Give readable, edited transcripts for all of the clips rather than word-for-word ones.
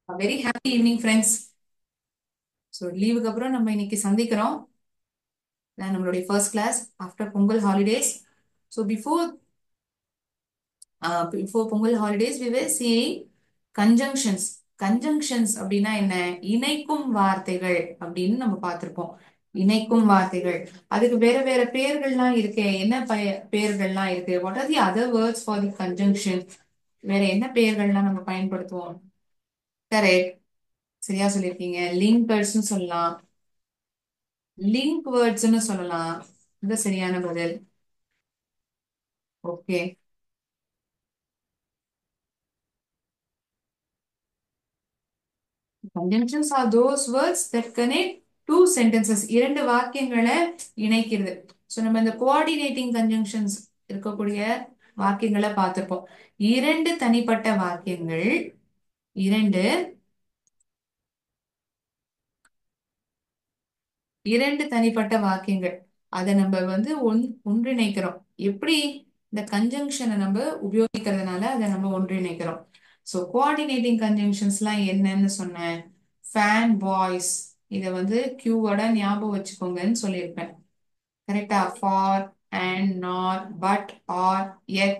Very happy evening friends. So லீவுக்கு அப்புறம் நம்ம இன்னைக்கு சந்திக்கிறோம். நம்மளுடைய first class after Pongal holidays. So before Pongal holidays we were seeing conjunctions. Conjunctions அப்படின்னா என்ன? இணைக்கும் வார்த்தைகள் அப்படின்னு நம்ம பார்த்திருப்போம். இணைக்கும் வார்த்தைகள், அதுக்கு வேற வேற பெயர்கள்லாம் இருக்கே. என்ன பெயர்கள்லாம் இருக்கு? What are the other words for the conjunction? வேற என்ன பெயர்கள்லாம் நம்ம பயன்படுத்துவோம்? கரெக்ட், சரியா சொல்லியிருக்கீங்க. லிங்கர்ஸ்னு சொல்லலாம், லிங்க் வேர்ட்ஸ்னு சொல்லலாம். இது சரியான பதில். Okay. Conjunctions are those words that connect two sentences. இரண்டு வாக்கியங்களை இணைக்கிறது. ஸோ நம்ம இந்த கோஆர்டினேட்டிங் கன்ஜங்ஷன்ஸ் இருக்கக்கூடிய வாக்கியங்களை பார்த்திருப்போம். இரண்டு தனிப்பட்ட வாக்கியங்கள், இரண்டு இரண்டு தனிப்பட்ட வாக்கியங்கள், அதை நம்ம ஒன்றிணைக்கிறோம். எப்படி? இந்த கன்ஜங்ஷனை நம்ம உபயோகிக்கிறதுனால அதை நம்ம ஒன்றிணைக்கிறோம். ஸோ கோஆர்டினேட்டிங் கன்ஜங்ஷன்ஸ்லாம் என்னன்னு சொன்னேன். ஃபேன் பாய்ஸ், இதை கியூவோட ஞாபகம் வச்சுக்கோங்கன்னு சொல்லியிருப்பேன். கரெக்டா? ஃபார், அண்ட், நார், பட், ஆர், எட்,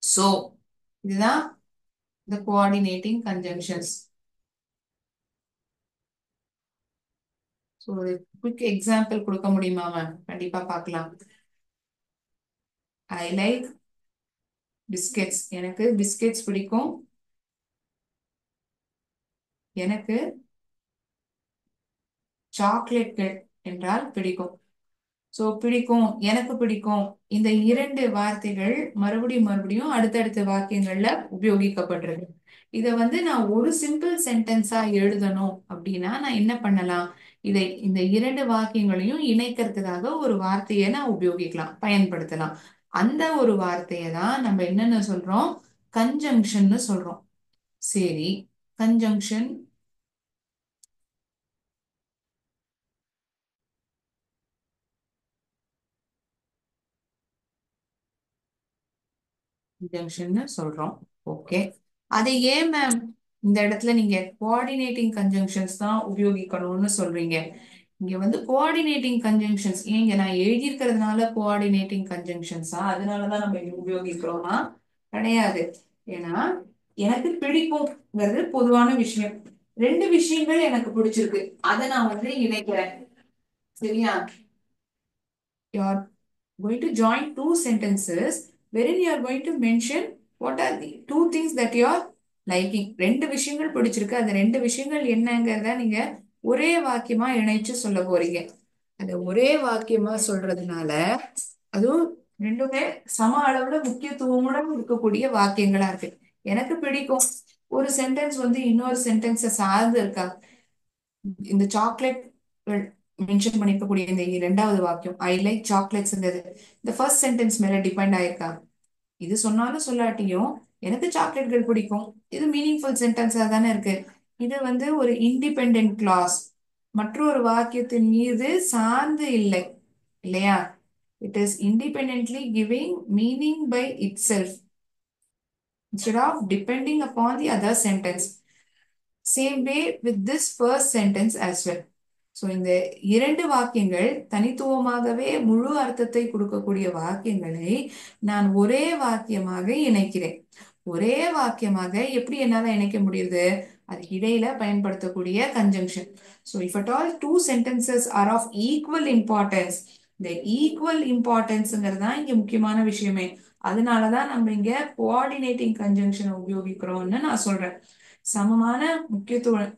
சோ, இதுதான் இந்த கோஆர்டினேட்டிங் கன்ஜங்ஷன்ஸ். ஸோ ஒரு குவிக் எக்ஸாம்பிள் கொடுக்க முடியுமா மேம்? கண்டிப்பா பார்க்கலாம். ஐ லைக் பிஸ்கெட்ஸ், எனக்கு பிஸ்கெட்ஸ் பிடிக்கும். எனக்கு சாக்லேட்கள் என்றால் பிடிக்கும். சோ பிடிக்கும், எனக்கு பிடிக்கும், இந்த இரண்டு வார்த்தைகள் மறுபடியும் மறுபடியும் அடுத்தடுத்த வாக்கியங்கள்ல உபயோகிக்கப்படுறது. இதை நான் ஒரு சிம்பிள் சென்டென்ஸா எழுதணும் அப்படின்னா நான் என்ன பண்ணலாம்? இந்த இரண்டு வாக்கியங்களையும் இணைக்கிறதுக்காக ஒரு வார்த்தையை நான் உபயோகிக்கலாம், பயன்படுத்தலாம். அந்த ஒரு வார்த்தையை தான் நம்ம என்னன்னு சொல்றோம்? கன்ஜங்ஷன் சொல்றோம். சரி, கன்ஜங்ஷன் கன்ஜங்ஷன் சொல்றோம். ஓகே. அதை ஏன் மேம் இந்த இடத்துல நீங்க கோஆர்டினேட்டிங் கன்ஜங்ஷன்ஸ் தான் உபயோகிக்கணும்னு சொல்றீங்க? இங்க கோஆர்டினேட்டிங் கன்ஜங்ஷன்ஸ் ஏங்க நான் எழுதியிருக்கிறதுனால கோஆர்டினேட்டிங் கன்ஜங்ஷன்ஸா அதனாலதான் நம்ம இங்க உபயோகிக்கிறோமா? கிடையாது. ஏன்னா எனக்கு பிடிக்கும்ங்கிறது பொதுவான விஷயம். ரெண்டு விஷயங்கள் எனக்கு பிடிச்சிருக்கு, அதை நான் இணைக்கிறேன். சரியா? You're going to join two sentences wherein you are going to mention what are the two things that you are liking. ரெண்டு விஷயங்கள் பிடிச்சிருக்கு, அந்த ரெண்டு விஷயங்கள் என்னங்கிறத நீங்க ஒரே வாக்கியமா இணைச்சு சொல்ல போறீங்க. அந்த ஒரே வாக்கியமா சொல்றதுனால அதுவும் ரெண்டுமே சம அளவுல முக்கியத்துவமுடன் இருக்கக்கூடிய வாக்கியங்களா இருக்கு. எனக்கு பிடிக்கும் ஒரு சென்டென்ஸ் இன்னொரு சென்டென்ஸை சார்ந்து இருக்கா? இந்த சாக்லேட் மென்ஷன் பண்ணிருக்கக்கூடிய இந்த இரண்டாவது வாக்கியம் ஐ லைக் சாக்லேட்ஸ்ங்கிறது இந்த ஃபர்ஸ்ட் சென்டென்ஸ் மேல டிபெண்ட் ஆயிருக்கா? இது சொன்னாலும் சொல்லாட்டியும் எனக்கு சாக்லேட்கள் பிடிக்கும், இது மீனிங்ஃபுல் சென்டென்ஸா தானே இருக்கு. இது ஒரு இண்டிபெண்டன்ட் கிளாஸ், மற்றொரு வாக்கியத்தின் மீது சார்ந்து இல்லை, இல்லையா? It is independently giving meaning by itself instead of depending upon the other sentence. Same way with this first sentence as well. So இந்த இரண்டு வாக்கியங்கள் தனித்துவமாகவே முழு அர்த்தத்தை கொடுக்கக்கூடிய வாக்கியங்களை நான் ஒரே வாக்கியமாக இணைக்கிறேன். ஒரே வாக்கியமாக எப்படி என்னால இணைக்க முடியுது? அதுக்கு இடையில பயன்படுத்தக்கூடிய conjunction. So if at all two sentences are of equal importance, இந்த ஈக்குவல் இம்பார்ட்டன்ஸ்ங்கிறது தான் இங்க முக்கியமான விஷயமே. அதனாலதான் நம்ம இங்க கோஆர்டினேட்டிங் கன்ஜங்ஷனை உபயோகிக்கிறோம்னு நான் சொல்றேன். சமமான முக்கியத்துவம்,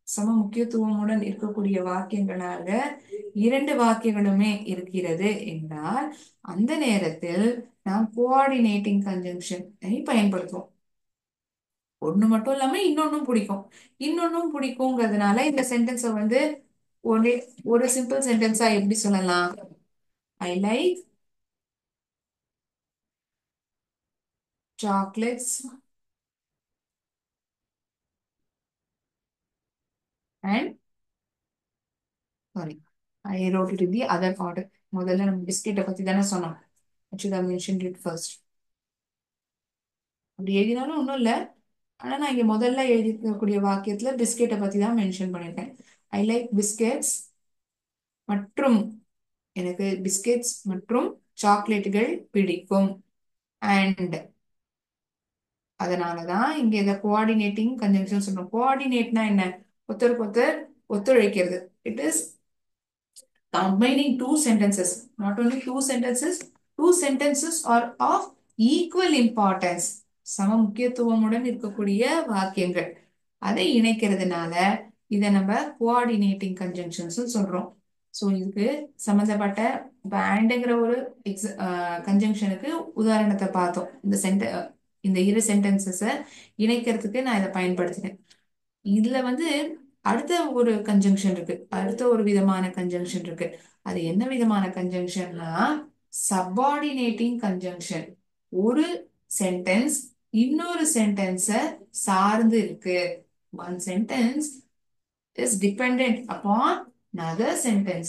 சம முக்கியத்துவமுடன் இருக்கக்கூடிய வாக்கியங்களாக இரண்டு வாக்கியங்களுமே இருக்கிறது என்றால் அந்த நேரத்தில் நாம் கோஆர்டினேட்டிங் கன்ஜங்ஷன் பயன்படுத்துவோம். ஒண்ணு மட்டும் இல்லாம இன்னொன்னும் பிடிக்கும், இன்னொன்னும் பிடிக்குங்கிறதுனால இந்த சென்டென்ஸை ஒரே ஒரு சிம்பிள் சென்டென்ஸா எப்படி சொல்லலாம்? I like chocolates and sorry, I wrote it in the other order. முதல்ல நம்ம பிஸ்கெட்டை பத்தி தானே சொன்னோம். I should have mentioned it first. அப்படி எழுதினாலும் ஒன்றும் இல்லை, ஆனா நான் இங்க முதல்ல எழுதிக்கக்கூடிய வாக்கியத்துல பிஸ்கெட்டை பத்தி தான் மென்ஷன் பண்ணிருக்கேன். ஐ லைக் பிஸ்கெட்ஸ் மற்றும் எனக்கு பிஸ்கெட்ஸ் மற்றும் சாக்லேட்டுகள் பிடிக்கும். அண்ட் அதனாலதான் இங்க இந்த கோஆர்டினேட்டிங் கன்ஜங்ஷன் சொல்றோம். கோஆர்டினேட்னா என்ன? ஒருத்தருக்கு ஒருத்தர் ஒத்துழைக்கிறது. It is combining two sentences, not only two sentences are of equal importance. சம முக்கியத்துவமுடன் இருக்கக்கூடிய வாக்கியங்கள் அதை இணைக்கிறதுனால இதை நம்ம கோஆர்டினேட்டிங் கன்ஜங்ஷன்ஸ் சொல்றோம். ஸோ இதுக்கு சம்பந்தப்பட்ட அண்ட்ங்கிற ஒரு கன்ஜங்ஷனுக்கு உதாரணத்தை பார்த்தோம். இந்த இரு சென்டென்சஸை இணைக்கிறதுக்கு நான் இதை பயன்படுத்தினேன். இதுல வந்து அடுத்த ஒரு கன்ஜங்ஷன் இருக்கு, அடுத்த ஒரு விதமான கன்ஜங்ஷன் இருக்கு. அது என்ன விதமான கன்ஜங்ஷன்னா சப்பார்டினேட்டிங் கன்ஜங்ஷன். ஒரு சென்டென்ஸ் இன்னொரு சென்டென்ஸ சார்ந்து இருக்கு. One sentence is dependent upon another sentence,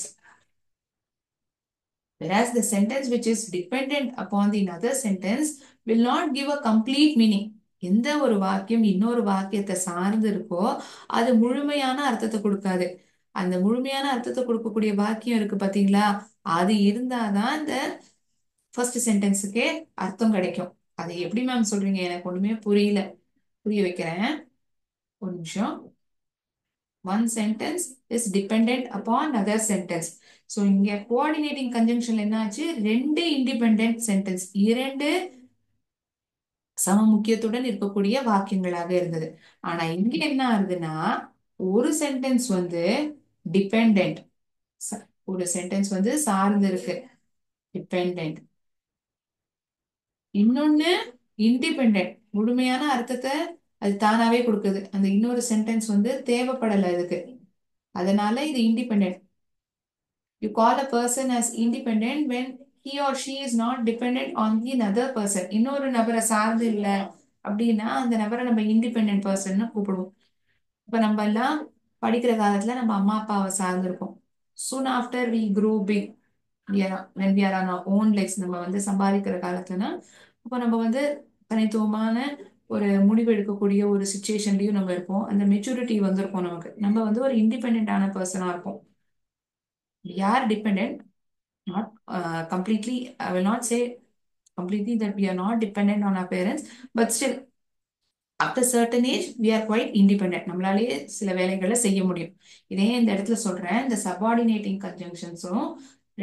whereas the sentence which is dependent upon the another sentence will not give a complete meaning. எந்த ஒரு வாக்கியம் இன்னொரு வாக்கியத்தை சார்ந்து இருக்கோ அது முழுமையான அர்த்தத்தை கொடுக்காது. அந்த முழுமையான அர்த்தத்தை கொடுக்கக்கூடிய வாக்கியம் இருக்கு பாத்தீங்களா, அது இருந்தாதான் இந்த ஃபர்ஸ்ட் சென்டென்ஸுக்கே அர்த்தம் கிடைக்கும். அது எப்படி மேம் சொல்றீங்க? எனக்கு ஒண்ணுமே புரியல. புரிய வைக்கிறேன், ஒரு நிமிஷம். One sentence is dependent upon other sentence. So இங்க கோஆர்டினேட்டிங் கன்ஜங்ஷன்ல என்ன ஆச்சு? ரெண்டு இண்டிபெண்டன்ட் சென்டென்ஸ், இரண்டு சம முக்கியத்துடன் இருக்கக்கூடிய வாக்கியங்களாக இருந்தது. ஆனா இங்க என்ன ஆகுதுன்னா ஒரு சென்டென்ஸ் வந்து டிபெண்டன்ட், ஒரு சென்டென்ஸ் வந்து சார்ந்து இருக்கு டிபெண்டன்ட், இன்னொன்னு இண்டிபெண்டன்ட் முழுமையான அர்த்தத்தை அது தானாவே கொடுக்குது. அந்த இன்னொரு சென்டென்ஸ் வந்து தேவைப்படலை இதுக்கு, அதனால இது independent. You call a person as independent when he or she is not dependent on the another person. இன்னொரு நபரை சார்ந்து இல்ல அப்படின்னா அந்த நபரை நம்ம இண்டிபெண்டன்ட் பர்சன் கூப்பிடுவோம். இப்ப நம்ம எல்லாம் படிக்கிற காலத்துல நம்ம அம்மா அப்பாவை சார்ந்து இருப்போம். soon after we grew big, when we are on our own legs, நம்ம வந்து சம்பாதிக்கிற காலத்துலனா அப்போ நம்ம வந்து தனித்துவமான ஒரு முடிவு எடுக்கக்கூடிய ஒரு சுச்சுவேஷன்லயும் நம்ம இருப்போம். அந்த மெச்சூரிட்டி வந்திருப்போம் நமக்கு. நம்ம வந்து ஒரு இண்டிபெண்டான பர்சனா இருப்போம். We are dependent, not completely. I will not say completely that we are not dependent on our parents, but still after certain age we are quite independent. நம்மளாலே சில வேலைகளை செய்ய முடியும். இதே இந்த இடத்துல சொல்றேன், இந்த சபார்டினேட்டிங் கன்ஜங்ஷன்ஸும்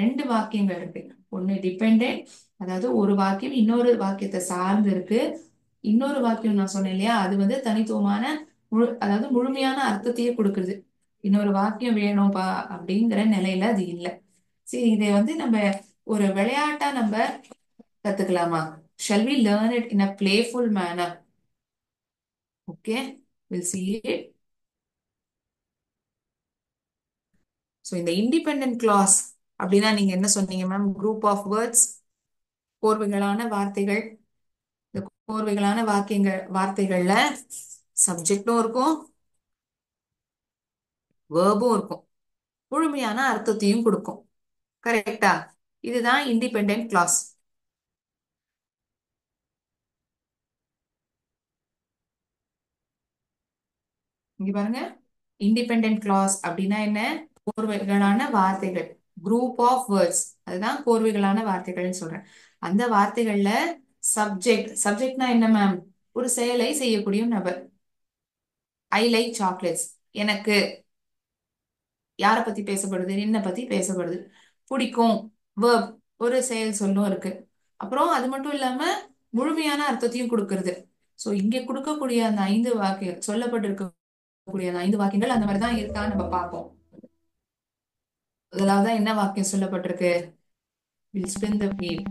ரெண்டு வாக்கியங்கள் இருக்கு. ஒன்னு டிபெண்டன்ட், அதாவது ஒரு வாக்கியம் இன்னொரு வாக்கியத்தை சார்ந்து இருக்கு. இன்னொரு வாக்கியம் நான் சொன்னேன் இல்லையா, அது வந்து தனித்துவமான அதாவது முழுமையான அர்த்தத்தையே கொடுக்குறது. இன்னொரு வாக்கியம் வேணும்பா அப்படிங்கிற நிலையில அது இல்லை. சரி, இதை வந்து நம்ம ஒரு விளையாட்டா நம்ம கத்துக்கலாமா? Shall we learn it in a playful manner? Okay, we'll see it. So இந்த இண்டிபெண்டன்ட் கிளாஸ் அப்படின்னா நீங்க என்ன சொன்னீங்க மேம்? குரூப் ஆஃப் வேர்ட்ஸ், கோர்வைகளான வார்த்தைகள். இந்த கோர்வைகளான வார்த்தைகள்ல சப்ஜெக்டும் இருக்கும், வேர்பும் இருக்கும், முழுமையான அர்த்தத்தையும் கொடுக்கும். கரெக்டா? இதுதான் இண்டிபெண்டன்ட் கிளாஸ். இங்க பாருங்க, இண்டிபெண்டன்ட் கிளாஸ் அப்படின்னா என்ன? கோர்வைகளான வார்த்தைகள், குரூப் ஆஃப் வேர்ட்ஸ், அதுதான் கோர்வைகளான வார்த்தைகள்னு சொல்றேன். அந்த வார்த்தைகள்ல சப்ஜெக்ட்னா என்ன மேம்? ஒரு செயலை செய்யக்கூடிய நபர். ஐ லைக் சாக்லேட்ஸ், எனக்கு யாரை பத்தி பேசப்படுது? என்ன பத்தி பேசப்படுது. பிடிக்கும், verb, ஒரு செயல் சொல்லும் இருக்கு. அப்புறம் அது மட்டும் இல்லாம முழுமையான அர்த்தத்தையும் கொடுக்கறது. சோ இங்க கொடுக்கக்கூடிய அந்த 5 வாக்கியம், சொல்லப்பட்டிருக்கக்கூடிய அந்த 5 வாக்கியங்கள் அந்த மாதிரிதான் இருக்கான்னு நம்ம பார்ப்போம். முதலாவதா என்ன வாக்கியம் சொல்லப்பட்டிருக்கு? We'll spin the wheel.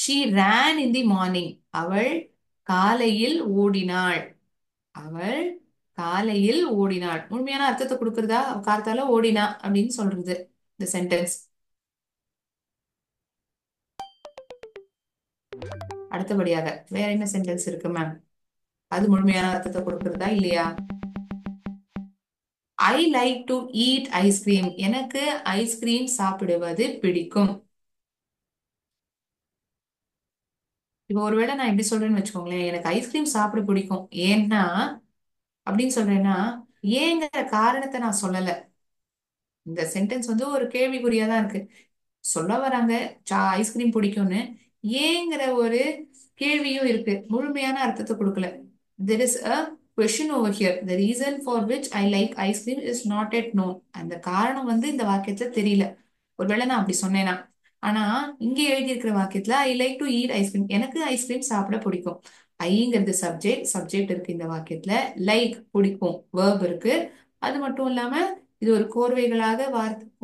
She ran in the morning. அவள் காலையில் ஓடினாள். அவள் காலையில் ஓடினாள் முழுமையான அர்த்தத்தை கொடுக்கறதா? கார்த்தால ஓடினா அப்படின்னு சொல்றது இந்த சென்டென்ஸ். அடுத்தபடியாக வேற என்ன சென்டென்ஸ் இருக்கு மேம்? அது முழுமையான அர்த்தத்தை கொடுக்கறதா இல்லையா? I like to eat ice cream. எனக்கு ஐஸ்கிரீம் சாப்பிடுவது பிடிக்கும். இப்போ ஒருவேளை நான் எப்படி சொல்றேன்னு வச்சுக்கோங்களேன், எனக்கு ஐஸ்கிரீம் சாப்பிட பிடிக்கும் ஏன்னா அப்படின்னு சொல்றேன்னா, ஏங்கிற காரணத்தை நான் சொல்லல. இந்த சென்டென்ஸ் வந்து ஒரு கேள்விக்குறியா தான் இருக்கு. சொல்ல வராங்க ஐஸ்கிரீம் பிடிக்கும்னு, ஏங்கிற ஒரு கேள்வியும் இருக்கு, முழுமையான அர்த்தத்தை கொடுக்கல. there is a question over here, the reason for which I like ice cream is not yet known. அந்த காரணம் வந்து இந்த வாக்கியத்துல தெரியல. ஒருவேளை நான் அப்படி சொன்னேனா. ஆனா இங்க எழுதி இருக்கிற வாக்கியத்துல I like to eat ice cream, எனக்கு ஐஸ்கிரீம் சாப்பிட பிடிக்கும். ஐங்கிறது சப்ஜெக்ட், சப்ஜெக்ட் இருக்கு இந்த வாக்கியத்துல. லைக் பிடிக்கும் verb இருக்கு. அது மட்டும் இல்லாம இது ஒரு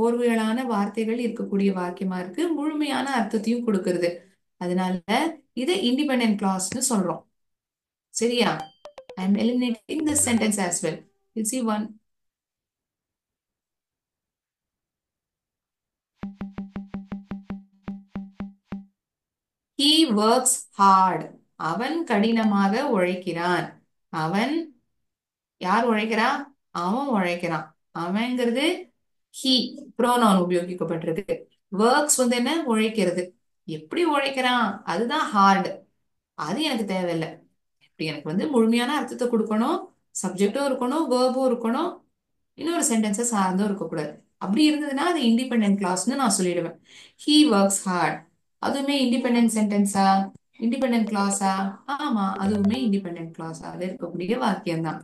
கோர்வைகளான வார்த்தைகள் இருக்கக்கூடிய வாக்கியமா இருக்கு, முழுமையான அர்த்தத்தையும் கொடுக்கிறது. அதனால இது இண்டிபெண்டன்ட் கிளாஸ்னு சொல்றோம். சரியா? I am eliminating this sentence as well. You see one. He works hard. அவன் கடினமாக உழைக்கிறான். அவன் யார் உழைக்கிறா? அவன் உழைக்கிறான். அவன்கிறது he ப்ரோனவுன் உபயோகிக்கப்பட்டிருக்கு. ஒர்க்ஸ் வந்து என்ன? உழைக்கிறது. எப்படி உழைக்கிறான்? அதுதான் ஹார்ட். அது எனக்கு தேவையில்லை. இப்படி எனக்கு வந்து முழுமையான அர்த்தத்தை கொடுக்கணும், சப்ஜெக்டும் இருக்கணும், வேர்பும் இருக்கணும், இன்னொரு சென்டென்ஸை சார்ந்தும் இருக்கக்கூடாது. அப்படி இருந்ததுன்னா அது இண்டிபெண்டன்ட் கிளாஸ்னு நான் சொல்லிடுவேன். ஹீ ஒர்க்ஸ் ஹார்ட் அதுவுமே இண்டிபெண்டன்ட் சென்டென்ஸா, இண்டிபெண்டன்ட் கிளாஸா? ஆமா, அதுவுமே இண்டிபெண்டன்ட் கிளாஸா அது இருக்கக்கூடிய வாக்கியம் தான்.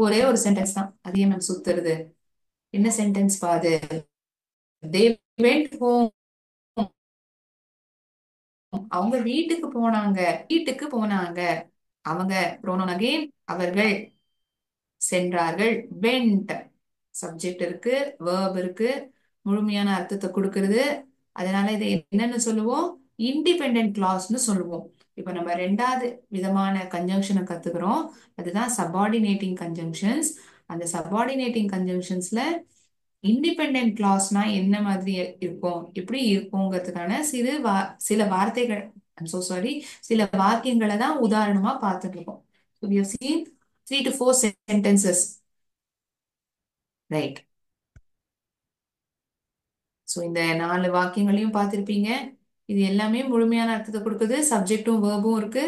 ஒரே ஒரு சென்டென்ஸ் தான், அதையே மேம் சுத்துறது. என்ன சென்டென்ஸ் பாது? they went home. அவங்க வீட்டுக்கு போனாங்க. வீட்டுக்கு போனாங்க. அவங்க pronoun again. அவர்கள் சென்றார்கள். went சப்ஜெக்ட் இருக்கு, verb இருக்கு, முழுமையான அர்த்தத்தை கொடுக்கிறது. அதனால இதை என்னன்னு சொல்லுவோம்? இண்டிபெண்டன்ட் கிளாஸ்னு சொல்லுவோம். இப்ப நம்ம ரெண்டாவது விதமான கன்ஜங்ஷனை கத்துக்கிறோம். அதுதான் சபார்டினேட்டிங் கன்ஜங்ஷன்ஸ். அந்த சபார்டினேட்டிங் கன்ஜங்ஷன்ஸ்ல இண்டிபெண்டன்ட் கிளாஸ்னா என்ன மாதிரி இருக்கும், எப்படி இருக்குங்கிறதுக்கான சில வார்த்தைகள், ஐம் சோ சாரி, சில வாக்கியங்களை தான் உதாரணமா பார்த்துட்டு இருக்கோம். So we have seen 3 to 4 sentences, right? So இந்த 4 வாக்கியங்களையும் பார்த்திருப்பீங்க. இது எல்லாமே முழுமையான அர்த்தத்தை கொடுக்குது, சப்ஜெக்டும் வேர்பும் இருக்கு.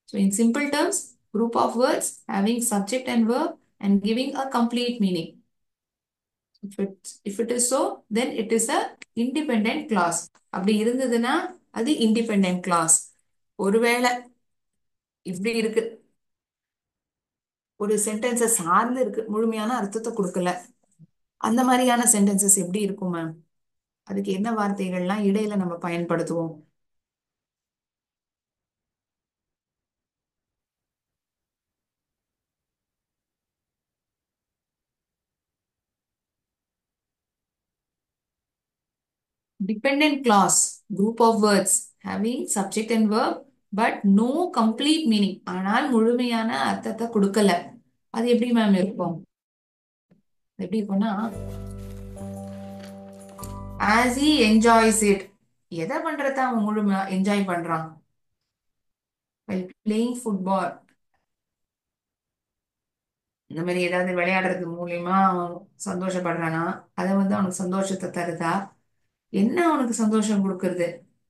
So in simple terms, group of words having subject and verb and giving a complete meaning. If it is so, then it is a independent clause. அப்படி இருந்ததுன்னா அது independent clause. ஒருவேளை இப்படி இருக்கு, ஒரு சென்டென்ஸை சார்ந்து இருக்கு, முழுமையான அர்த்தத்தை கொடுக்கல, அந்த மாதிரியான சென்டென்சஸ் எப்படி இருக்கும் மேம்? அதுக்கு என்ன வார்த்தைகள்லாம் இடையில நம்ம பயன்படுத்துவோம்? Dependent clause, group of words having subject and verb but no complete meaning. ஆனால் முழுமையான அர்த்தத்தை கொடுக்கல. அது எப்படி மேம் இருக்கும்? எப்படி இருக்கும்னா, as he enjoys it. எதை பண்றத அவன் முழுமையா என்ஜாய் பண்றான்? while playing football. இந்த மாதிரி ஏதாவது விளையாடுறது மூலியமா அவன் சந்தோஷப்படுறானா? அதை வந்து அவனுக்கு சந்தோஷத்தை தருதா? என்ன அவனுக்கு சந்தோஷம் கொடுக்கறது?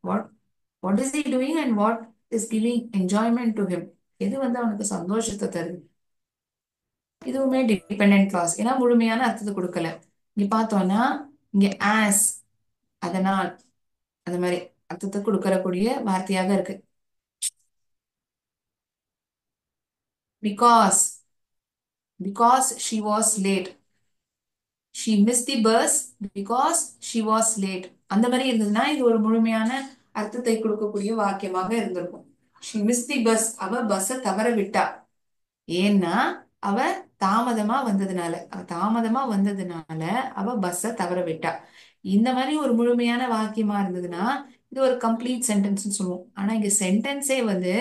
What what is he doing and what is giving enjoyment to him? எது வந்து அவனுக்கு சந்தோஷத்தை தருது? இதுவுமே டிபெண்டன்ட் கிளாஸ், ஏன்னா முழுமையான அர்த்தத்தை கொடுக்கல. இங்க பார்த்தோம்னா இங்க ஆஸ், அதனால், அந்த மாதிரி அர்த்தத்தை கொடுக்கறக்கூடிய வார்த்தையாக இருக்கு. Because she was late. she missed the bus because she was late. அந்த மாதிரி இருந்ததுன்னா இது ஒரு முழுமையான அர்த்தத்தை கொடுக்கக்கூடிய வாக்கியமாக இருந்திருக்கும். she missed the bus, அவ பஸ்ஸை தவற விட்டா. ஏன்னா அவ தாமதமா வந்ததுனால அவ பஸ்ஸ தவற விட்டா. இந்த மாதிரி ஒரு முழுமையான வாக்கியமா இருந்ததுன்னா இது ஒரு கம்ப்ளீட் சென்டென்ஸ் சொல்லுவோம். ஆனா இங்க சென்டென்ஸே வந்து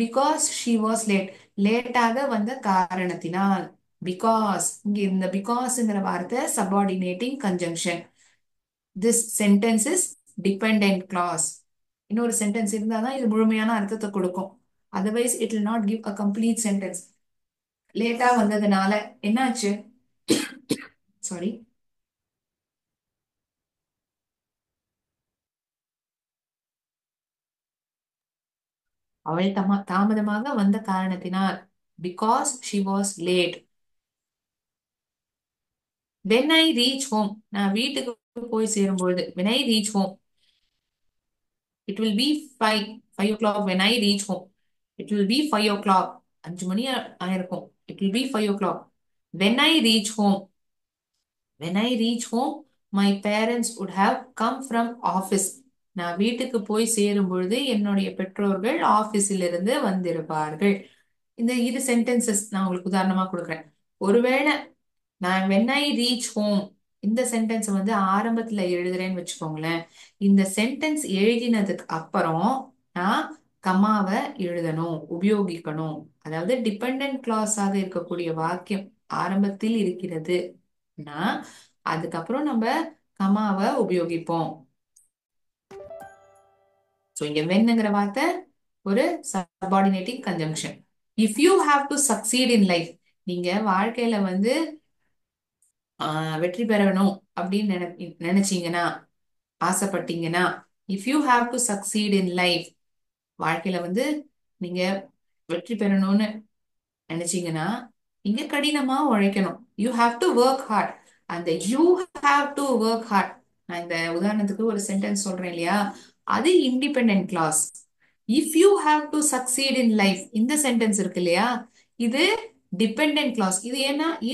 பிகாஸ் ஷி வாஸ் லேட், லேட்டாக வந்த காரணத்தினால். பிகாஸ், இங்க இந்த பிகாஸ்ங்கிற வார்த்தை subordinating conjunction. This sentence is dependent clause. இன்னொரு சென்டென்ஸ் இருந்தாதான் இது முழுமையான அர்த்தத்தை கொடுக்கும். Otherwise it will not give a complete sentence. லேட்டா வந்ததுனால என்னாச்சு? சாரி, அவள் தாமதமாக வந்த காரணத்தினால், because she was late. When I reach home, நான் வீட்டுக்கு போய் சேரும்பொழுது, when I reach home, it will be 5 when I reach home. It will be 5 o'clock. 5 மணி ஆயிருக்கும். It will be 5 o'clock. When I reach home, when I reach home, my parents would have come from office. நான் வீட்டுக்கு போய் சேரும் பொழுது என்னுடைய பெற்றோர்கள் ஆபீஸில் இருந்து வந்திருப்பார்கள். இந்த இரு சென்டென்சஸ் நான் உங்களுக்கு உதாரணமா கொடுக்குறேன். ஒருவேளை நான் when I reach home இந்த சென்டென்ஸ் வந்து ஆரம்பத்துல எழுதுறேன்னு வச்சுக்கோங்களேன். இந்த சென்டென்ஸ் எழுதினதுக்கு அப்புறம் நான் கமாவை எழுதணும், உபயோகிக்கணும். அதாவது டிபெண்டன்ட் கிளாஸ் ஆக இருக்கக்கூடிய வாக்கியம் ஆரம்பத்தில் இருக்கிறதுனா அதுக்கப்புறம் நம்ம கமாவை உபயோகிப்போம். சோ இங்க வென்னுங்கிற வார்த்தை ஒரு subordinating conjunction. If you have to succeed in life, நீங்க வாழ்க்கையில வந்து வெற்றி பெறணும் அப்படின்னு நினைச்சீங்கன்னா, ஆசைப்பட்டீங்கன்னா, if you have to succeed in life, வாழ்க்கையில வந்து நீங்க வெற்றி பெறணும்னு நினைச்சீங்கன்னா நீங்க கடினமா உழைக்கணும். You have to work hard. அந்த you have to work hard, நான் இந்த உதாரணத்துக்கு ஒரு சென்டென்ஸ் சொல்றேன் இல்லையா, அது independent clause. If you have to succeed in life, இந்த சென்டென்ஸ் இருக்கு இல்லையா, இது டிபெண்டன்ட் கிளாஸ். இது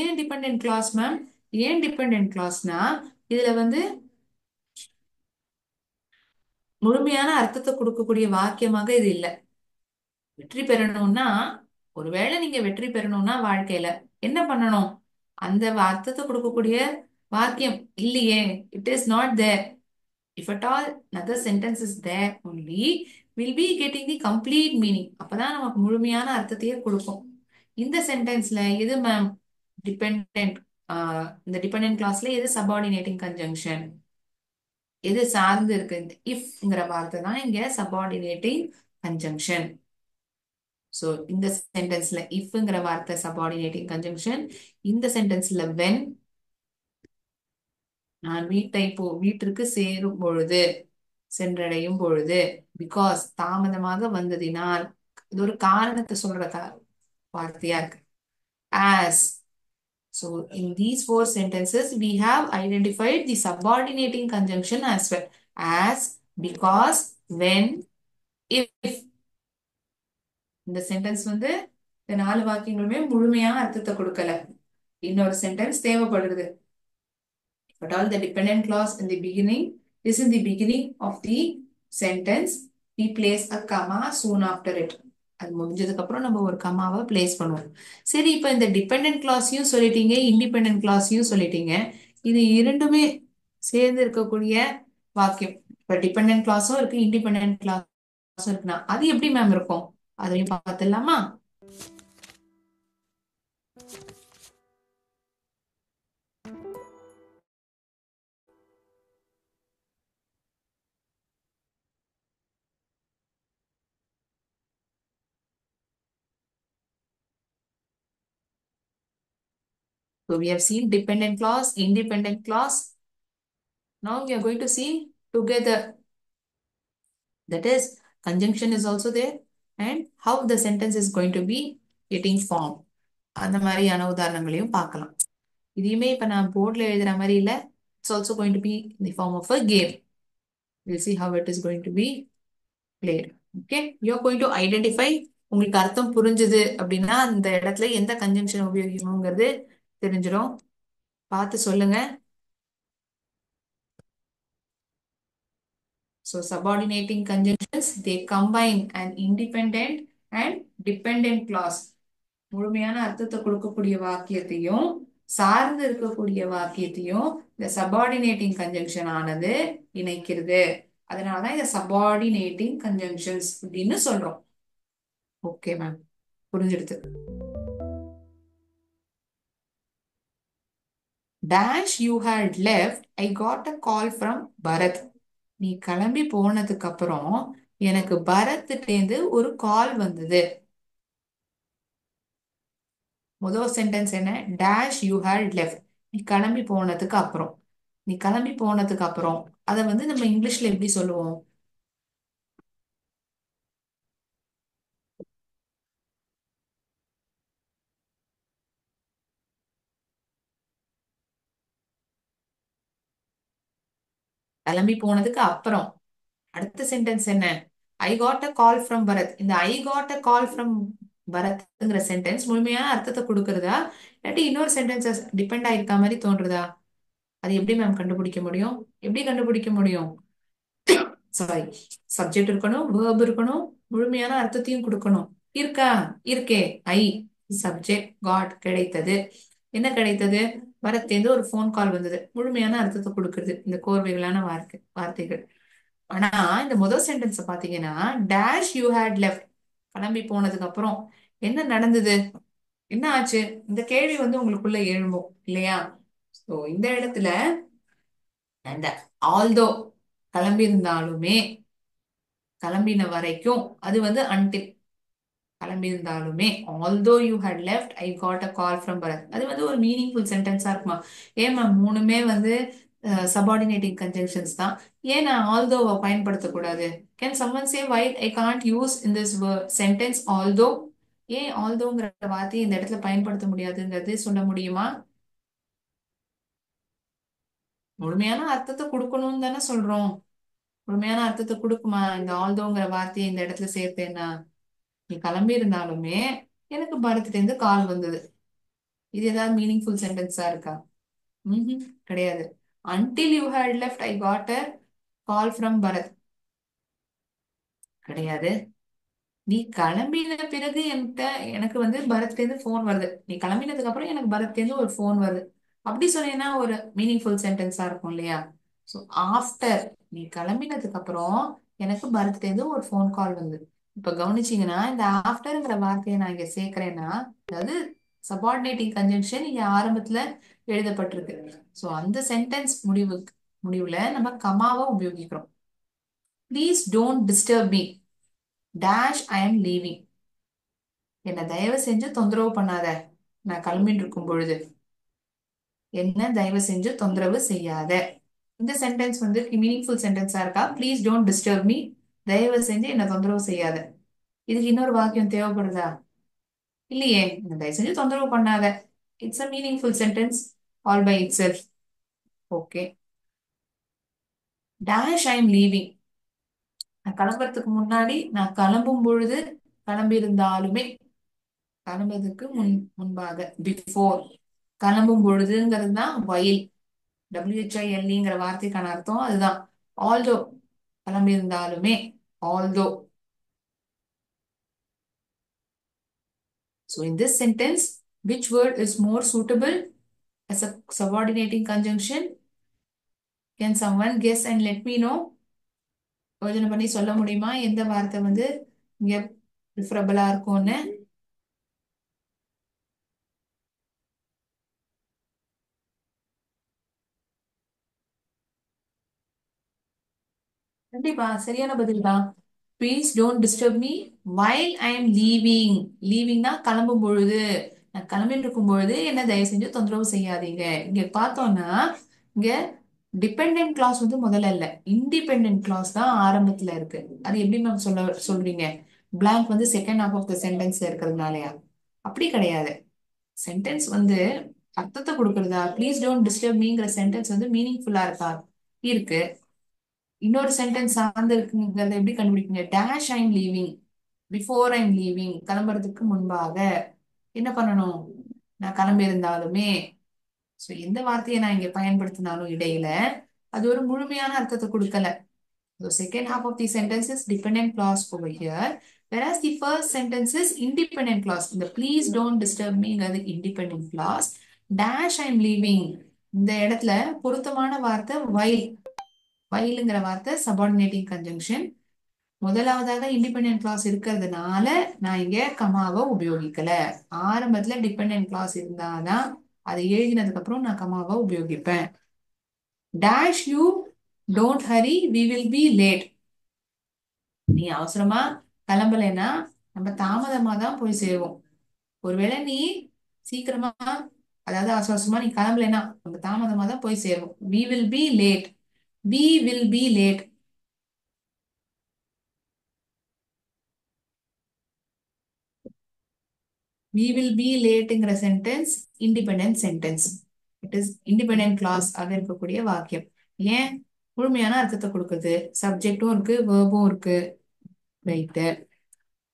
ஏன் டிபெண்டன்ட் கிளாஸ் மேம்? ஏன் டிபெண்டன்ட் கிளாஸ்னா இதுல வந்து முழுமையான அர்த்தத்தை கொடுக்கக்கூடிய வாக்கியமாக இது இல்லை. வெற்றி பெறணும்னா, ஒருவேளை நீங்க வெற்றி பெறணும்னா வாழ்க்கையில என்ன பண்ணணும்? அந்த அர்த்தத்தை கொடுக்கக்கூடிய வாக்கியம் இல்லையே. It is not there. If at all another sentence is there only, we'll be getting the complete meaning. அப்பதான் நமக்கு முழுமையான அர்த்தத்தையே கொடுக்கும். இந்த சென்டென்ஸ்ல எது மேம் டிபெண்டன்ட்? இந்த டிபெண்டன்ட் கிளாஸ்ல எது சபார்டினேட்டிங் கன்ஜங்ஷன்? எது சார்ந்து இருக்கு? இஃப்ங்கிற வார்த்தை தான் இங்க சபார்டினேட்டிங் கன்ஜங்ஷன். சோ இந்த சென்டென்ஸ்ல இஃப்ங்கிற வார்த்தை சபார்டினேட்டிங் கன்ஜங்ஷன். இந்த சென்டென்ஸ்ல வென், நான் வீட்டிற்கு சேரும் பொழுது, சென்றடையும் பொழுது, பிகாஸ் தாமதமாக வந்ததினால், இது ஒரு காரணத்தை சொல்ற வார்த்தையா இருக்கு. As. So in these 4 sentences, we have identified the subordinating conjunction as well. As, because, when, if. இந்த சென்டென்ஸ் வந்து இந்த 4 வாக்கியங்களுமே முழுமையான அர்த்தத்தை கொடுக்கல. இன்னொரு சென்டென்ஸ் தேவைப்படுது. But all the dependent clause in the beginning is in the beginning of the sentence. We place a comma soon after it. அது முடிஞ்சதுக்கு அப்புறம் நம்ம ஒரு கமாவை பிளேஸ் பண்ணுவோம். சரி, இப்ப இந்த டிபெண்டன்ட் கிளாஸையும் சொல்லிட்டீங்க, இண்டிபெண்டன்ட் கிளாஸையும் சொல்லிட்டீங்க. இது இரண்டுமே சேர்ந்து இருக்கக்கூடிய வாக்கியம். இப்ப டிபெண்டன்ட் கிளாஸும் இருக்கு, இண்டிபெண்டன்ட் கிளாஸும் இருக்குன்னா அது எப்படி மேம் இருக்கும்? அதையும் பார்த்துடலாமா? So we have seen dependent clause, independent clause. Now we are going to see together. That is, conjunction is also there and how the sentence is going to be getting formed. அந்த மாதிரியான உதாரணங்களையும் பார்க்கலாம். இதையுமே இப்ப நான் போர்ட்ல எழுதுற மாதிரி இல்ல. It's also going to be in the form of a game. We'll see how it is going to be played. Okay, you're going to identify. உங்களுக்கு அர்த்தம் புரிஞ்சுது அப்படின்னா அந்த இடத்துல எந்த கன்ஜங்ஷன் உபயோகிக்கணுங்கிறது தெரிஞ்சிடும். பார்த்து சொல்லுங்க. So subordinating conjunctions, they combine an independent and dependent clause. முழுமையான அர்த்தத்தை கொடுக்கக்கூடிய வாக்கியத்தையும் சார்ந்து இருக்கக்கூடிய வாக்கியத்தையும் இந்த சபார்டினேட்டிங் கன்ஜங்ஷன் ஆனது இணைக்கிறது. அதனாலதான் இதை சபார்டினேட்டிங் கன்ஜங்ஷன்ஸ் அப்படின்னு சொல்றோம். ஓகே மேம், புரிஞ்சிடுது. Dash you had left, I got a call from Bharat. நீ கிளம்பி போனதுக்கு அப்புறம் எனக்கு பரத்கிட்டேந்து ஒரு கால் வந்தது. முதல் சென்டென்ஸ் என்ன? Dash you had left. நீ கிளம்பி போனதுக்கு அப்புறம். நீ கிளம்பி போனதுக்கு அப்புறம் அதை வந்து நம்ம இங்கிலீஷ்ல எப்படி சொல்லுவோம்? கிளம்பி போனதுக்கு அப்புறம் அடுத்த சென்டென்ஸ் என்ன? I got a call from Bharat. இந்த I got a call from பரத்ங்கிற சென்டென்ஸ் முழுமையான அர்த்தத்தை கொடுக்கறதா இல்லாட்டி இன்னொரு சென்டென்சஸ் டிபெண்ட் ஆயிருக்க மாதிரி தோன்றுதா? அது எப்படி மேம் கண்டுபிடிக்க முடியும்? எப்படி கண்டுபிடிக்க முடியும்? சாரி, சப்ஜெக்ட் இருக்கணும், வேர்ப் இருக்கணும், முழுமையான அர்த்தத்தையும் கொடுக்கணும். இருக்கா? இருக்கே. ஐ சப்ஜெக்ட், காட் கிடைத்தது. என்ன கிடைத்தது? பரத்லேருந்து ஒரு ஃபோன் கால் வந்தது. முழுமையான அர்த்தத்தை கொடுக்குறது இந்த கோர்வைகளான வார்த்தைகள். ஆனா இந்த முதல் சென்டென்ஸ் பாத்தீங்கன்னா டேஷ் யூ ஹேட் லெஃப்ட், கிளம்பி போனதுக்கு அப்புறம் என்ன நடந்தது, என்ன ஆச்சு, இந்த கேள்வி வந்து உங்களுக்குள்ள எழும்பும் இல்லையா? சோ இந்த இடத்துல அந்த ஆல்தோ கிளம்பி இருந்தாலுமே, கிளம்பின வரைக்கும் அது வந்து அன்டில். கிளம்பி இருந்தாலுமே although you had left I got a call from Bharath, அது வந்து ஒரு மீனிங்ஃபுல் சென்டென்ஸா இருக்குமா? ஏன் மேம் மூணுமே வந்து சபார்டினேட்டிங் கன்ஜங்ஷன்ஸ் தான், ஏன் நான் ஆல்தோவை பயன்படுத்தக்கூடாது? Can someone say why I can't use in this sentence although? ஏன் ஆல்தோங்கிற வார்த்தையை இந்த இடத்துல பயன்படுத்த முடியாதுங்கிறது சொல்ல முடியுமா? முழுமையான அர்த்தத்தை கொடுக்கணும்னு தானே சொல்றோம். முழுமையான அர்த்தத்தை கொடுக்குமா இந்த ஆல்தோங்கிற வார்த்தையை இந்த இடத்துல சேர்த்தேன்னா? நீ கிளம்பி இருந்தாலுமே எனக்கு பரத்ல இருந்து கால் வந்தது, இது ஏதாவது மீனிங்ஃபுல் சென்டென்ஸா இருக்கா? ம்ஹும், கிடையாது. until you had left I got a call from Bharat, கிடையாது. நீ கிளம்பின பிறகு என்கிட்ட எனக்கு வந்து பரத்ல இருந்து போன் வருது, நீ கிளம்பினதுக்கு அப்புறம் எனக்கு பரத்ல இருந்து ஒரு போன் வருது, அப்படி சொன்னீங்கன்னா ஒரு மீனிங்ஃபுல் சென்டென்ஸா இருக்கும் இல்லையா? ஸோ ஆஃப்டர், நீ கிளம்பினதுக்கு அப்புறம் எனக்கு பரத்ல இருந்து ஒரு ஃபோன் கால் வந்து. இப்ப கவனிச்சீங்கன்னா இந்த ஆஃப்டர்ங்கிற வார்த்தையை நான் இங்க சேர்க்கிறேன்னா, அதாவது சபார்டினேட்டிங் கன்ஜங்ஷன் இங்க ஆரம்பத்துல எழுதப்பட்டிருக்கு. ஸோ அந்த சென்டென்ஸ் முடிவுல நம்ம கமாவை உபயோகிக்கிறோம். Please don't disturb me dash I am leaving, என்ன தயவு செஞ்சு தொந்தரவு பண்ணாத நான் கிளம்பிட்டு இருக்கும் பொழுது, என்ன தயவு செஞ்சு தொந்தரவு செய்யாத. இந்த சென்டென்ஸ் வந்து மீனிங்ஃபுல் சென்டென்ஸா இருக்கா? ப்ளீஸ் டோன்ட் டிஸ்டர்ப் மீ, தயவு செஞ்சு என்ன தொந்தரவு செய்யாத. இதுக்கு இன்னொரு வாக்கியம் தேவைப்படுதா? இல்லையே. என்ன தயவு செஞ்சு தொந்தரவு பண்ணாத, it's a meaningful sentence all by itself. Okay. Dash I am leaving, நான் கிளம்புறதுக்கு முன்னாடி, நான் கிளம்பும் பொழுது, கிளம்பி இருந்தாலுமே, கிளம்புறதுக்கு முன்பாக பிஃபோர், கிளம்பும் பொழுதுங்கிறது தான் வயல், WHILEங்கிற வார்த்தைக்கான அர்த்தம் அதுதான். ஆல்தோ, கிளம்பி இருந்தாலுமே, although. So in this sentence, which word is more suitable as a subordinating conjunction? Can someone guess and let me know? யோசனை பண்ணி சொல்ல முடியுமா எந்த வார்த்தை வந்து இங்க ப்ரிஃபரபிளா இருக்கும்னு? கண்டிப்பா சரியான பதில் தான். Please don't disturb me while I am leaving. லீவிங்னா கிளம்பும் பொழுது, நான் கிளம்பிட்டு இருக்கும் பொழுது என்ன தயவு செஞ்சு தொந்தரவு செய்யாதீங்க. இங்க பார்த்தோம்னா இங்க டிபெண்டன்ட் கிளாஸ் வந்து முதல்ல இல்ல, இண்டிபெண்டன்ட் கிளாஸ் தான் ஆரம்பத்துல இருக்கு. அது எப்படி மேம் சொல்றீங்க? பிளாங்க் வந்து செகண்ட் ஹாஃப் ஆஃப் த சென்டென்ஸ்ல இருக்கிறதுனாலயா? அப்படி கிடையாது. சென்டென்ஸ் வந்து அர்த்தத்தை கொடுக்கறதா? ப்ளீஸ் டோன்ட் டிஸ்டர்ப் மீங்கிற சென்டென்ஸ் வந்து மீனிங்ஃபுல்லா இருக்கா? இருக்கு. இன்னொரு சென்டென்ஸ் சார்ந்து இருக்குங்கிறத எப்படி கண்டுபிடிப்பீங்க? Dash I'm leaving, before I'm leaving, கிளம்புறதுக்கு முன்பாக என்ன பண்ணணும்? நான் கிளம்பி இருந்தாலுமே. ஸோ எந்த வார்த்தையை நான் இங்க பயன்படுத்தினாலும் இடையில அது ஒரு முழுமையான அர்த்தத்தை கொடுக்கல. The second half of the sentence is dependent clause over here, whereas the first sentence is independent clause. The please don't disturb me is independent clause. Dash I'm leaving, இந்த இடத்துல பொருத்தமான வார்த்தை while. whileங்கிற வார்த்தை subordinating conjunction. முதலாவதாக independent class இருக்கிறதுனால நான் இங்க கமாவை உபயோகிக்கல. ஆரம்பத்துல டிபெண்டன்ட் கிளாஸ் இருந்தாதான் அதை எழுதினதுக்கு அப்புறம் நான் கமாவை உபயோகிப்பேன். Dash you don't hurry we will be late, நீ அவசரமா கிளம்பலைன்னா நம்ம தாமதமா தான் போய் சேருவோம். ஒருவேளை நீ சீக்கிரமா, அதாவது அவசர அவசரமா நீ கிளம்பலைன்னா நம்ம தாமதமா தான் போய் சேருவோம். We will be late, we will be late. We will be லேட்ங்கிற sentence independent sentence. It is independent clause ஆக இருக்கக்கூடிய வாக்கியம். ஏன்? முழுமையான அர்த்தத்தை கொடுக்குது. சப்ஜெக்டும் இருக்கு, வேர்பும் இருக்கு. Right.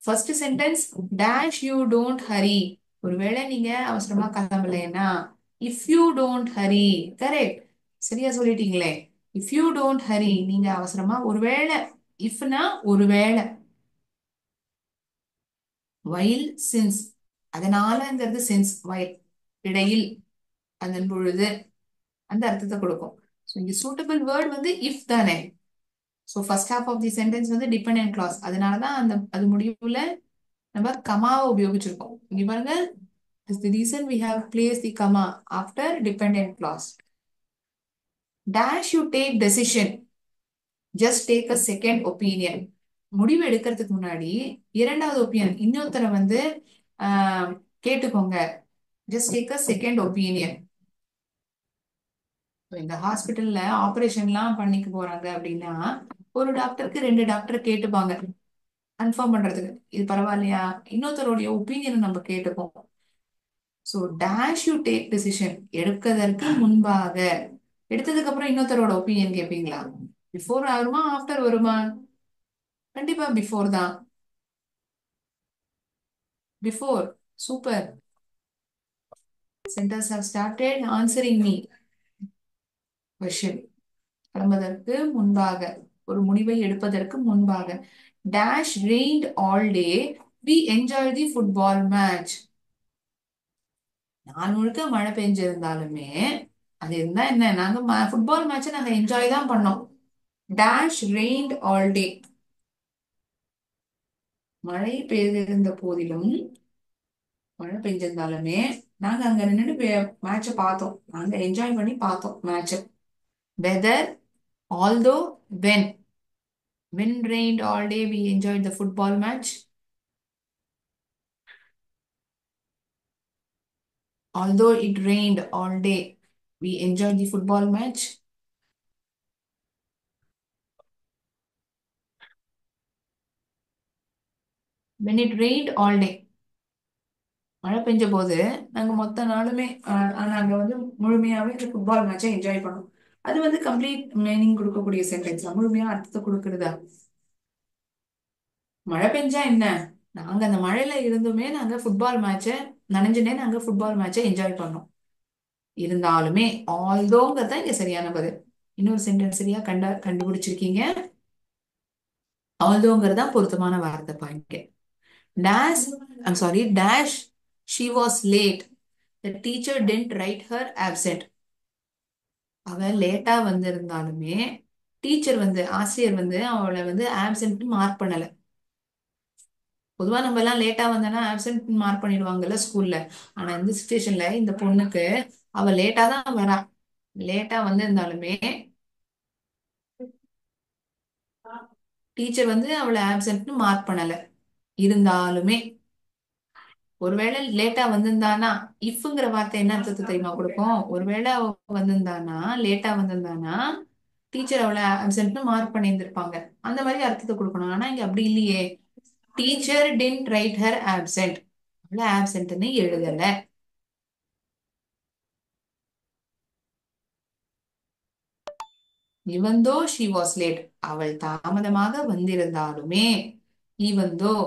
First sentence, dash you don't hurry. ஒருவேளை நீங்க அவசரமா கிளம்பலைன்னா, if you don't hurry. Correct. சரியா சொல்லிட்டீங்களே. இஃப் யூ டோன்ட் ஹரி, நீங்க அவசரமா ஒருவேளை. இஃப்னா ஒருவேளை. வைல் சின்ஸ், அதனாலங்கிறது சென்ஸ். வைல் இடையில், அதன் பொழுது, அந்த அர்த்தத்தை கொடுக்கும். ஸோ இங்க சூட்டபிள் வேர்ட் வந்து இஃப் தானே. So first half of the sentence வந்து டிபெண்டன்ட் கிளாஸ். அதனாலதான் அந்த அது முடிவுல நம்ம கமாவை உபயோகிச்சிருக்கோம். இங்க பாருங்க, is the reason we have placed the comma after dependent clause. Dash you take decision, just take a second opinion. முடிவு எடுக்கிறதுக்கு முன்னாடி இரண்டாவது ஒப்பீனியன், இன்னொருத்தரை வந்து ஆஹ், கேட்டுக்கோங்க. just take a second opinion. இந்த ஹாஸ்பிட்டல்ல ஆபரேஷன்லாம் பண்ணிக்க போறாங்க அப்படின்னா, ஒரு டாக்டருக்கு ரெண்டு டாக்டர் கேட்டுப்பாங்க கன்ஃபார்ம் பண்றதுக்கு, இது பரவாயில்லையா. இன்னொருத்தருடைய ஒப்பீனியன் நம்ம கேட்டுப்போம். So dash you take decision, எடுப்பதற்கு முன்பாக. எடுத்ததுக்கு அப்புறம் இன்னொருத்தரோட ஒப்பீனியன் கேட்பீங்களா? பிஃபோர் வருமா, ஆஃப்டர் வருமா? கண்டிப்பா பிஃபோர் தான். Before. Super. Centres have started answering me question. கிளம்புவதற்கு முன்பாக, ஒரு முடிவை எடுப்பதற்கு முன்பாக. Dash rained all day, we enjoy the football match. நாள் முழுக்க மழை பெஞ்சிருந்தாலுமே, அது இருந்தா என்ன, நாங்க ஃபுட்பால் மேட்சை நாங்க என்ஜாய் தான் பண்ணோம். டேஷ் ரெயின்ட் ஆல் டே, மழை பெய்திருந்த போதிலும், மழை பெஞ்சிருந்தாலுமே நாங்க அங்க நின்னுட்டு மேட்சை பார்த்தோம். நாங்க என்ஜாய் பண்ணி பார்த்தோம் மேட்சை. Weather, although, when. When rained all day we enjoyed the football match. Although it rained all day, we enjoyed the football match. When it rained all day, மழை பெஞ்ச போது நாங்க மொத்த நாளுமே நாங்க வந்து முழுமையாவே இந்த ஃபுட்பால் மேட்சை என்ஜாய் பண்ணோம். அது வந்து கம்ப்ளீட் மீனிங் கொடுக்கக்கூடிய சென்டென்ஸ். முழுமையா அர்த்தத்தை கொடுக்கறதா? மழை பெஞ்சா என்ன, நாங்க அந்த மழையில இருந்துமே நாங்க ஃபுட்பால் மேட்சை நனைஞ்சுனே நாங்க ஃபுட்பால் மேட்சை என்ஜாய் பண்ணோம். இருந்தாலுமே, ஆல்தோங்கிறத இங்க சரியான பதில். இன்னொரு சென்டென்ஸ் சரியா கண்டுபிடிச்சிருக்கீங்க. ஆல்தோங்கிறதா பொருத்தமான வார்த்தை point. Dash, I'm sorry, dash she was late, the teacher didn't write her absent. அவ லேட்டா வந்திருந்தாலுமே டீச்சர் வந்து, ஆசிரியர் வந்து அவளை வந்து ஆப்சென்ட் மார்க் பண்ணல. பொதுவா நம்ம எல்லாம் லேட்டா வந்தோம்னா ஆப்சென்ட் மார்க் பண்ணிடுவாங்கல்ல ஸ்கூல்ல. ஆனா இந்த சுச்சுவேஷன்ல இந்த பொண்ணுக்கு, அவ லேட்டா தான் வரா. லேட்டா வந்திருந்தாலுமே டீச்சர் வந்து அவளை ஆப்சென்ட் மார்க் பண்ணல. இருந்தாலுமே, ஒருவேளை லேட்டா வந்திருந்தானா, இஃப்ங்கிற வார்த்தை என்ன அர்த்தத்தை தெரியுமா கொடுக்கும்? ஒருவேளை அவ வந்திருந்தானா, லேட்டா வந்திருந்தானா, டீச்சர் அவளை அப்சென்ட்னு மார்க் பண்ணியிருந்திருப்பாங்க. அந்த மாதிரி அர்த்தத்தை கொடுக்கணும். ஆனா இங்க அப்படி இல்லையே. Teacher didn't write her absent, அவளை ஆப்சென்ட்னு எழுதல. even though she was late, அவள் தாமதமாக வந்திருந்தாலுமே. even though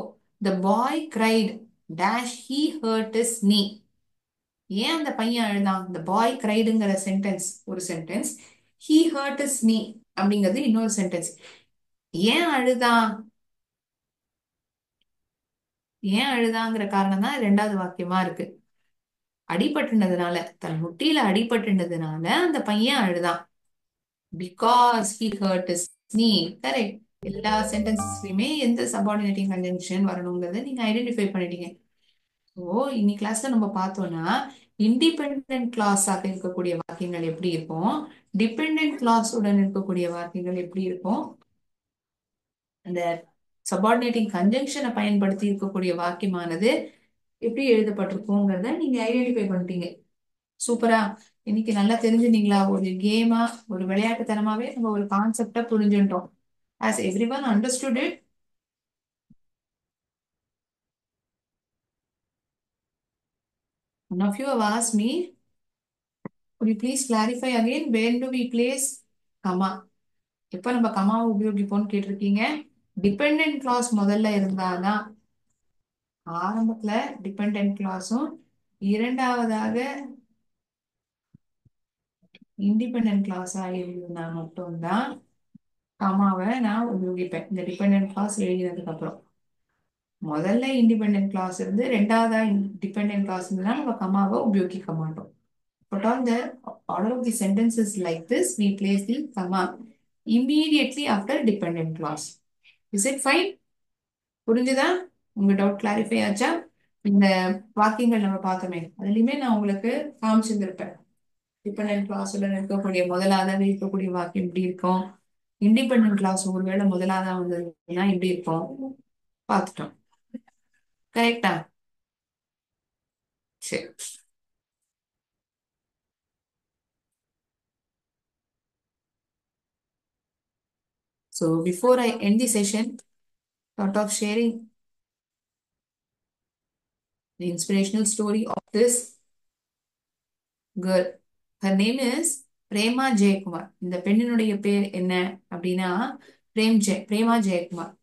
the boy cried, dash he hurt his knee. ஏன் அந்த பையன் அழுதான்? the boy criedங்கிற சென்டென்ஸ் ஒரு sentence. he hurt his knee அப்படிங்கிறது இன்னொரு சென்டென்ஸ். ஏன் அழுதான்? ஏன் அழுதாங்கிற காரணம் தான் ரெண்டாவது வாக்கியமா இருக்கு. அடிபட்டுனதுனால, தன் முட்டியில அடிபட்டுனதுனால அந்த பையன் அழுதான். Because he hurt his knee. Correct. எல்லா சென்டென்ஸ்லயுமே எந்த சபார்டினேட்டிங் கன்ஜங்ஷன் வரணுங்கிறத நீங்க ஐடென்டிஃபை பண்ணிட்டீங்க. ஸோ இன்னைக்கு கிளாஸ்ல நம்ம பார்த்தோம்னா, இண்டிபெண்டன்ட் கிளாஸாக இருக்கக்கூடிய வாக்கியங்கள் எப்படி இருக்கும், டிபெண்டன்ட் கிளாஸ் உடன் இருக்கக்கூடிய வாக்கியங்கள் எப்படி இருக்கும், அந்த சபார்டினேட்டிங் கன்ஜங்ஷனை பயன்படுத்தி இருக்கக்கூடிய வாக்கியமானது எப்படி எழுதப்பட்டிருக்குங்கிறத நீங்க ஐடென்டிஃபை பண்ணிட்டீங்க. சூப்பரா. இன்னைக்கு நல்லா தெரிஞ்சுட்டீங்களா? ஒரு கேமா, ஒரு விளையாட்டுத்தனமாவே நம்ம ஒரு கான்செப்டா புரிஞ்சுட்டோம். Has everyone understood it? One of you have asked me, could you please clarify again, where do we place comma? எப்ப நம்ம கமாவை உபயோகிப்போம்னு கேட்டிருக்கீங்க. டிபெண்டன்ட் கிளாஸ் முதல்ல இருந்தாதான் ஆரம்பத்துல டிபெண்டன்ட் கிளாஸும், இரண்டாவதாக இண்டிபெண்டன்ட் கிளாஸா இருந்தா மட்டும்தான் கமாவை நான் உபயோகிப்பேன். இந்த டிபெண்டன்ட் கிளாஸ் எழுதினதுக்கு அப்புறம் முதல்ல இண்டிபெண்டன்ட் கிளாஸ் இருந்து ரெண்டாவதா டிபெண்டன்ட் கிளாஸ் இருந்தா நம்ம கமாவை உபயோகிக்க மாட்டோம். But on the order of the sentences like this, we place the comma immediately after dependent clause. Is it fine? புரிஞ்சுதா? உங்க டவுட் கிளாரிஃபை ஆச்சா? இந்த வாக்கியங்கள் நம்ம பார்த்தோமே அதுலயுமே நான் உங்களுக்கு காமிச்சிருந்திருப்பேன். டிபெண்டன்ட் கிளாஸ்ல இருக்கக்கூடிய முதலாவதாக இருக்கக்கூடிய வாக்கியம் எப்படி இருக்கும், இண்டிபெண்டன்ட் கிளாஸ் ஒருவேளை முதலாவதா வந்ததுன்னா எப்படி இருக்கும் பார்த்துட்டோம். கரெக்டா? சரி. So before I end the session, thought of sharing the inspirational story of this girl. Her name is Prema Jayakumar. இந்த பெண்ணினுடைய பேர் என்ன அப்படின்னா பிரேமா ஜெயக்குமார்.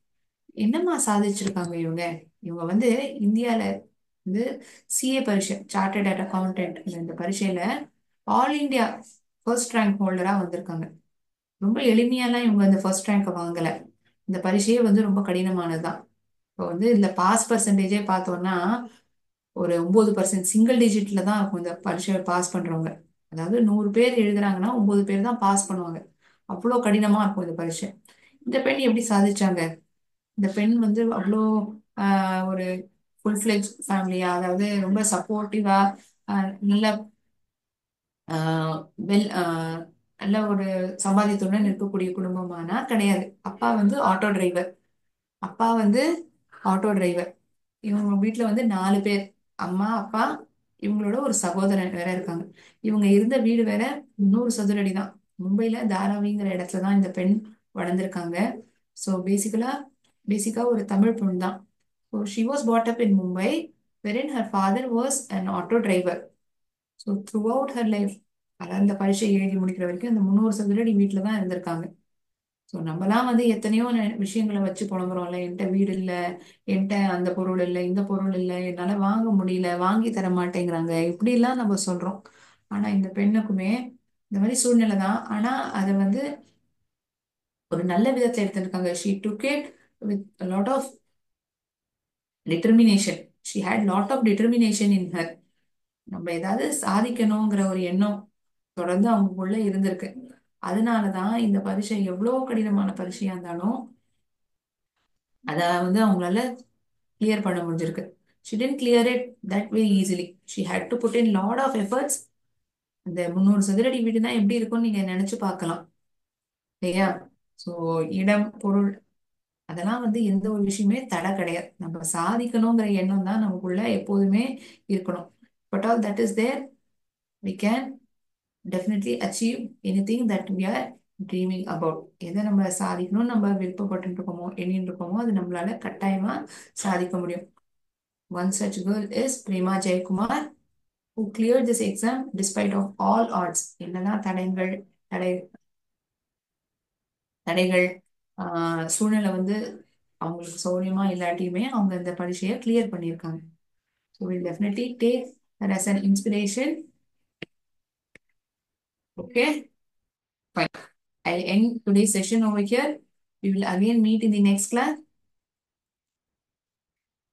என்னம்மா சாதிச்சிருக்காங்க இவங்க? இவங்க வந்து இந்தியால வந்து சிஏ பரீட்சை, சார்ட்டர்ட் அக்கௌண்டன்ட் இந்த பரீட்சையில ஆல் இந்தியா ஃபர்ஸ்ட் ரேங்க் ஹோல்டரா வந்திருக்காங்க. ரொம்ப எளிமையாலாம் இவங்க இந்த ஃபர்ஸ்ட் ரேங்க் வாங்கல. இந்த பரீட்சையே வந்து ரொம்ப கடினமானதுதான். இப்போ வந்து இதுல பாஸ் பர்சன்டேஜே பார்த்தோம்னா ஒரு 9% சிங்கிள் டிஜிட்ல தான் இருக்கும் இந்த பரீட்சை பாஸ் பண்றவங்க. அதாவது 100 பேர் எழுதுறாங்கன்னா 9 பேர் தான் பாஸ் பண்ணுவாங்க. அவ்வளோ கடினமா இருக்கும் இந்த பரீட்சை. இந்த பெண் எப்படி சாதிச்சாங்க? இந்த பெண் வந்து அவ்வளோ ஒரு ஃபுல் ஃபிளெஜ் ஃபேமிலியா, அதாவது ரொம்ப சப்போர்ட்டிவா, நல்ல வெல் நல்ல ஒரு சம்பாதியத்துடன் இருக்கக்கூடிய குடும்பமானா கிடையாது. அப்பா வந்து ஆட்டோ டிரைவர். அப்பா வந்து ஆட்டோ டிரைவர். இவங்க வீட்டுல வந்து 4 பேர், அம்மா அப்பா இவங்களோட ஒரு சகோதரன் வேற இருக்காங்க. இவங்க இருந்த வீடு வேற 300 சதுரடி தான். மும்பைல தாராவிங்கிற இடத்துல தான் இந்த பெண் வளர்ந்துருக்காங்க. ஸோ பேசிக்கா ஒரு தமிழ் பொண்ணு தான். So she was brought up in Mumbai, wherein her father was an auto driver. So through out her life, அதாவது அந்த பரீட்சை எழுதி முடிக்கிற வரைக்கும் அந்த 300 சதுரடி வீட்டுல தான் இருந்திருக்காங்க. ஸோ நம்மலாம் வந்து எத்தனையோ விஷயங்களை வச்சு புலம்புறோம்ல, என்கிட்ட வீடு இல்லை, என்கிட்ட அந்த பொருள் இல்லை, இந்த பொருள் இல்லை, என்னால வாங்க முடியல, வாங்கி தர மாட்டேங்கிறாங்க, இப்படிலாம் நம்ம சொல்றோம். ஆனா இந்த பெண்ணுக்குமே இந்த மாதிரி சூழ்நிலை தான். ஆனா அதை வந்து ஒரு நல்ல விதத்துல எடுத்திருக்காங்க. She took it with lot of determination. She had lot of determination in her. நம்ம ஏதாவது சாதிக்கணுங்கிற ஒரு எண்ணம் தொடர்ந்து அவங்களுக்குள்ள இருந்திருக்கு. அதனாலதான் இந்த பரீட்சை எவ்வளவு கடினமான பரீட்சையா இருந்தாலும் அத வந்து அவங்களால கிளியர் பண்ண முடிஞ்சிருக்கு. She didn't clear it that way easily. She had to put in lot of efforts. அந்த 300 சதுரடி வீடுனா எப்படி இருக்கும்னு நீங்க நினைச்சு பார்க்கலாம் இல்லையா? ஸோ இடம், பொருள், அதெல்லாம் வந்து எந்த ஒரு விஷயமே தடை கிடையாது. நம்ம சாதிக்கணுங்கிற எண்ணம் தான் நமக்குள்ள எப்போதுமே இருக்கணும். But all that is there, we can definitely achieve anything that we are dreaming about. எதை நம்ம சாதிக்கணும்னு நம்ம விருப்பப்பட்டு இருக்கோமோ, எண்ணிட்டு இருக்கோமோ, அது நம்மளால கட்டாயமா சாதிக்க முடியும். One such girl is Prema Jayakumar, who cleared this exam despite of all odds. என்னதான் தடை தடைகள் சூழ்நிலை வந்து அவங்களுக்கு சௌரியமா இல்லாட்டியுமே அவங்க இந்த பரீட்சையை கிளியர் பண்ணியிருக்காங்க. So we'll definitely take that as an inspiration. Okay, fine. I'll end today's session over here. We will again meet in the next class.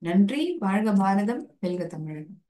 நன்றி. வாழ்க பாரதம், வெல்க தமிழகம்.